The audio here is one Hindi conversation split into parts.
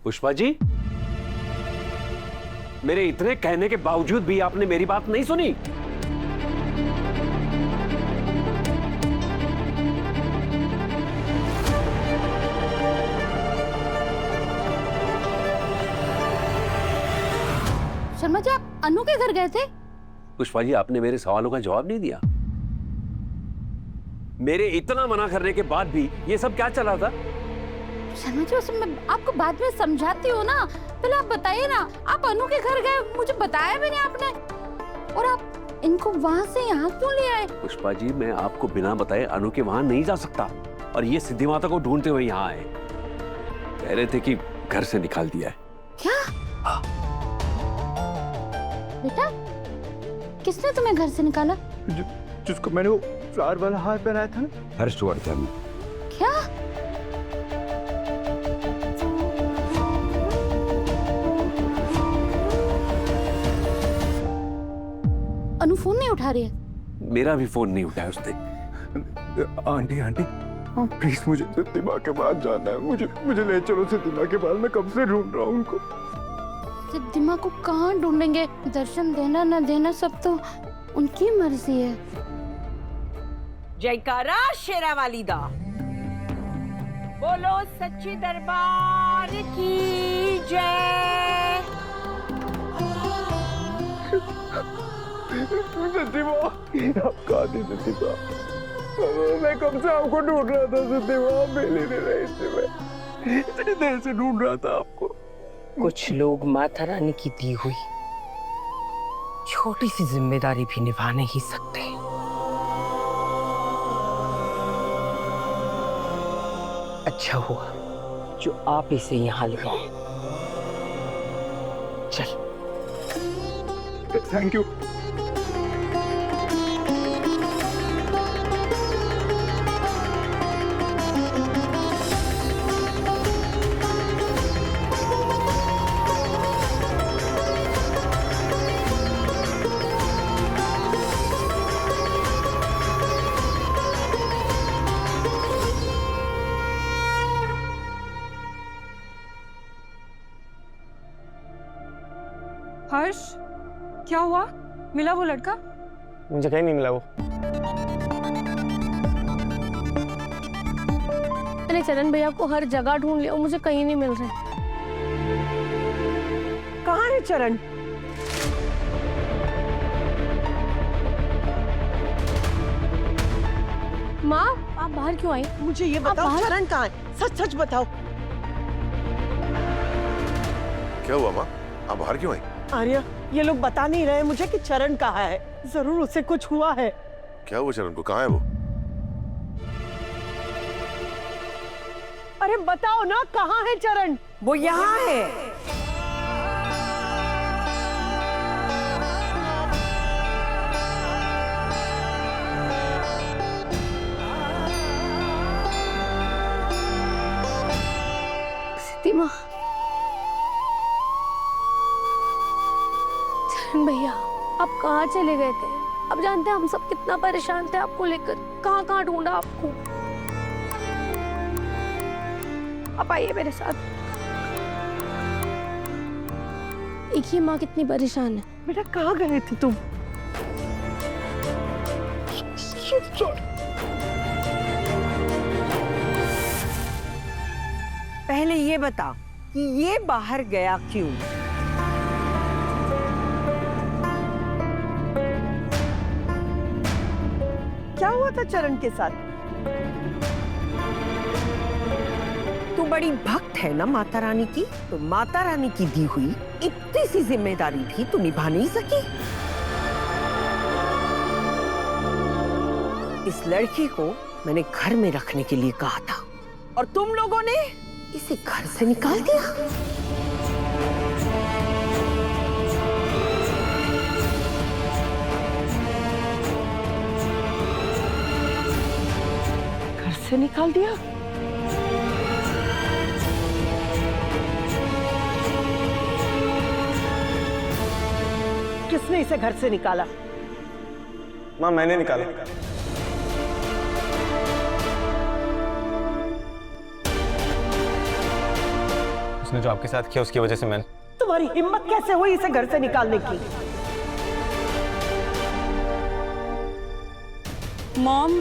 पुष्पा जी, मेरे इतने कहने के बावजूद भी आपने मेरी बात नहीं सुनी। शर्मा जी, आप अनु के घर गए थे? पुष्पा जी, आपने मेरे सवालों का जवाब नहीं दिया। मेरे इतना मना करने के बाद भी ये सब क्या चला था? शर्मा जी, उसमें मैं आपको बाद में समझाती हूँ ना, पहले आप बताइए ना, आप अनु के घर गए, मुझे बताया भी नहीं आपने, और आप इनको वहां से यहाँ क्यों ले आए? पुष्पा जी, मैं आपको बिना बताए अनु के वहां नहीं जा सकता, और ये सिद्धि माता को ढूंढते हुए यहाँ आए। कह रहे थे कि घर से निकाल दिया है। क्या? हाँ। बेटा, किसने तुम्हें घर से निकाला? जिसको मैंने वो फ्लावर वाला हार पहनाया था, हर्षवर्धन। क्या? अनु फोन नहीं उठा रही है? मेरा भी फोन नहीं उठाया उसने। आंटी आंटी, प्लीज मुझे सिद्धिमा के पास जाना है, मुझे ले चलो सिद्धिमा के पास। मैं कब से ढूंढ रहा हूँ उनको। सिद्धिमा को कहाँ ढूंढेंगे? दर्शन देना न देना सब तो उनकी मर्जी है। जयकारा शेरावाली दा, बोलो सच्ची दरबार की जय। सिद्धिमा, आप कहाँ थी सिद्धिमा? मैं कब से आपको ढूंढ रहा था सिद्धिमा, आप मिल ही नहीं रही थी। मैं इतनी देर से ढूंढ रहा था आपको। कुछ लोग माता रानी की दी हुई छोटी सी जिम्मेदारी भी निभा नहीं सकते। अच्छा हुआ जो आप इसे यहाँ ले आए। चल। Thank you. हर्ष, क्या हुआ? मिला वो लड़का? मुझे कहीं नहीं मिला वो। मैंने चरण भैया को हर जगह ढूंढ लिया, मुझे कहीं नहीं मिल रहे। कहाँ है चरण? माँ, आप बाहर क्यों आई? मुझे ये बताओ, चरण कहाँ है? सच सच बताओ। क्या हुआ माँ? आप बाहर क्यों आई? आर्या, ये लोग बता नहीं रहे मुझे कि चरण कहाँ है। जरूर उसे कुछ हुआ है। क्या हुआ चरण को? कहाँ है वो? अरे बताओ ना, कहाँ है चरण? वो यहाँ है। सिद्धिमा, भैया आप कहाँ चले गए थे? अब जानते हैं हम सब कितना परेशान थे आपको लेकर, कहाँ कहाँ ढूंढा आपको। आप आइए मेरे साथ। एक ही माँ कितनी परेशान है। बेटा कहाँ गए थे तुम? पहले ये बता कि ये बाहर गया क्यों? क्या हुआ था चरण के साथ? तू बड़ी भक्त है ना माता रानी की, तो माता रानी की दी हुई इतनी सी जिम्मेदारी भी तू निभा नहीं सकी। इस लड़की को मैंने घर में रखने के लिए कहा था और तुम लोगों ने इसे घर से निकाल दिया। घर से निकाल दिया? किसने इसे घर से निकाला? माँ, मैंने निकाला। उसने जो आपके साथ किया उसकी वजह से मैंने। तुम्हारी हिम्मत कैसे हुई इसे घर से निकालने की? मॉम,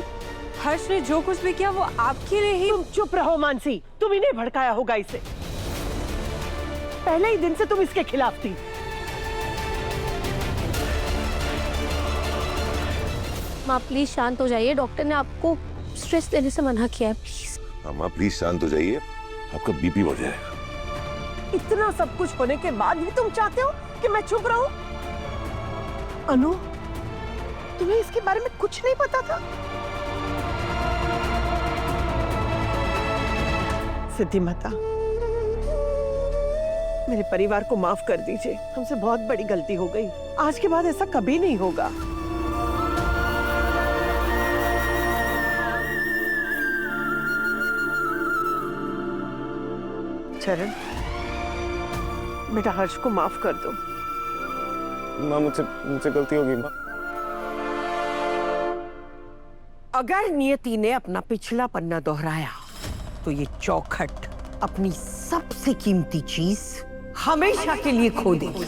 हर्ष ने जो कुछ भी किया वो आपके लिए ही। तुम चुप रहो मानसी, तुम ही नहीं भड़काया होगा इसे। पहले ही दिन से तुम इसके खिलाफ थी। माँ प्लीज शांत हो जाइए, डॉक्टर ने आपको स्ट्रेस देने से मना किया है, प्लीज। अम्मा प्लीज शांत हो जाइए, आपका बीपी बढ़ जाएगा। इतना सब कुछ होने के बाद भी तुम चाहते हो कि मैं चुप रहूं? अनु, तुम्हें इसके बारे में कुछ नहीं पता था? सिद्धि माता, मेरे परिवार को माफ कर दीजिए, हमसे बहुत बड़ी गलती हो गई। आज के बाद ऐसा कभी नहीं होगा। चरण, बेटा हर्ष को माफ कर दो। माँ मुझसे गलती होगी माँ। अगर नियति ने अपना पिछला पन्ना दोहराया तो ये चौखट अपनी सबसे कीमती चीज हमेशा के लिए खो देगी।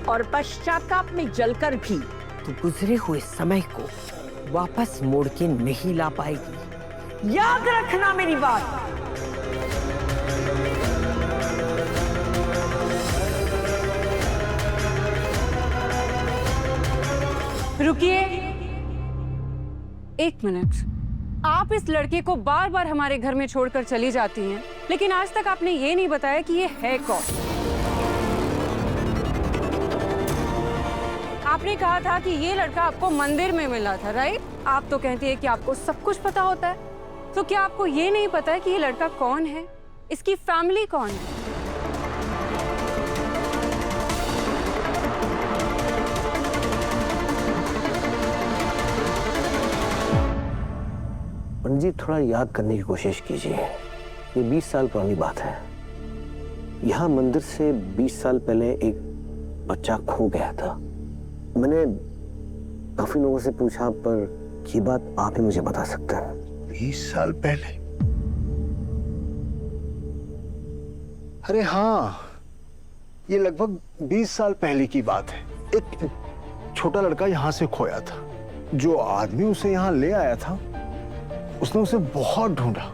और पश्चाताप में जलकर भी तो गुजरे हुए समय को वापस मोड़ के नहीं ला पाएगी। याद रखना मेरी बात। रुकिए, एक मिनट। आप इस लड़के को बार बार हमारे घर में छोड़कर चली जाती हैं, लेकिन आज तक आपने ये नहीं बताया कि ये है कौन। आपने कहा था कि ये लड़का आपको मंदिर में मिला था, राइट? आप तो कहती है कि आपको सब कुछ पता होता है, तो क्या आपको ये नहीं पता है कि ये लड़का कौन है, इसकी फैमिली कौन है? पंडित जी, थोड़ा याद करने की कोशिश कीजिए। ये 20 साल पुरानी बात है। यहाँ मंदिर से 20 साल पहले एक बच्चा खो गया था। मैंने काफी लोगों से पूछा, पर ये बात आप ही मुझे बता सकते हैं। 20 साल पहले? अरे हाँ, ये लगभग 20 साल पहले की बात है। एक छोटा लड़का यहाँ से खोया था। जो आदमी उसे यहाँ ले आया था, उसने उसे बहुत ढूंढा,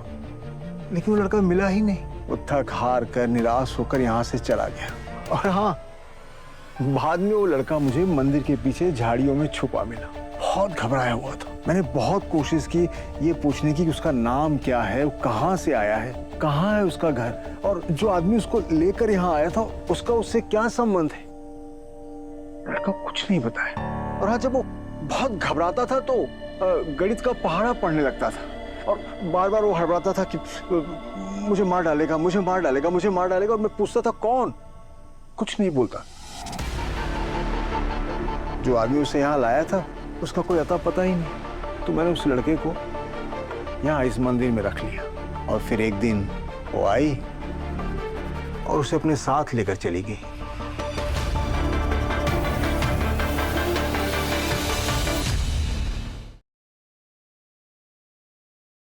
लेकिन वो लड़का मिला ही नहीं। वो थक हार कर, निराश होकर यहाँ से चला गया। और हाँ, बाद में वो लड़का मुझे मंदिर के पीछे झाड़ियों में छुपा मिला। बहुत घबराया हुआ था। मैंने बहुत कोशिश की ये पूछने की कि उसका नाम क्या है, वो कहाँ से आया है, कहाँ है उसका घर, और जो आदमी उसको लेकर यहाँ आया था उसका उससे क्या संबंध है। लड़का कुछ नहीं बताया। और हाँ, जब वो बहुत घबराता था तो गणित का पहाड़ा पढ़ने लगता था, और बार बार वो हड़बड़ाता था कि मुझे मार डालेगा, मुझे मार डालेगा, मुझे मार डालेगा। और मैं पूछता था कौन, कुछ नहीं बोलता। जो आदमी उसे यहाँ लाया था उसका कोई अता पता ही नहीं। तो मैंने उस लड़के को यहाँ इस मंदिर में रख लिया। और फिर एक दिन वो आई और उसे अपने साथ लेकर चली गई।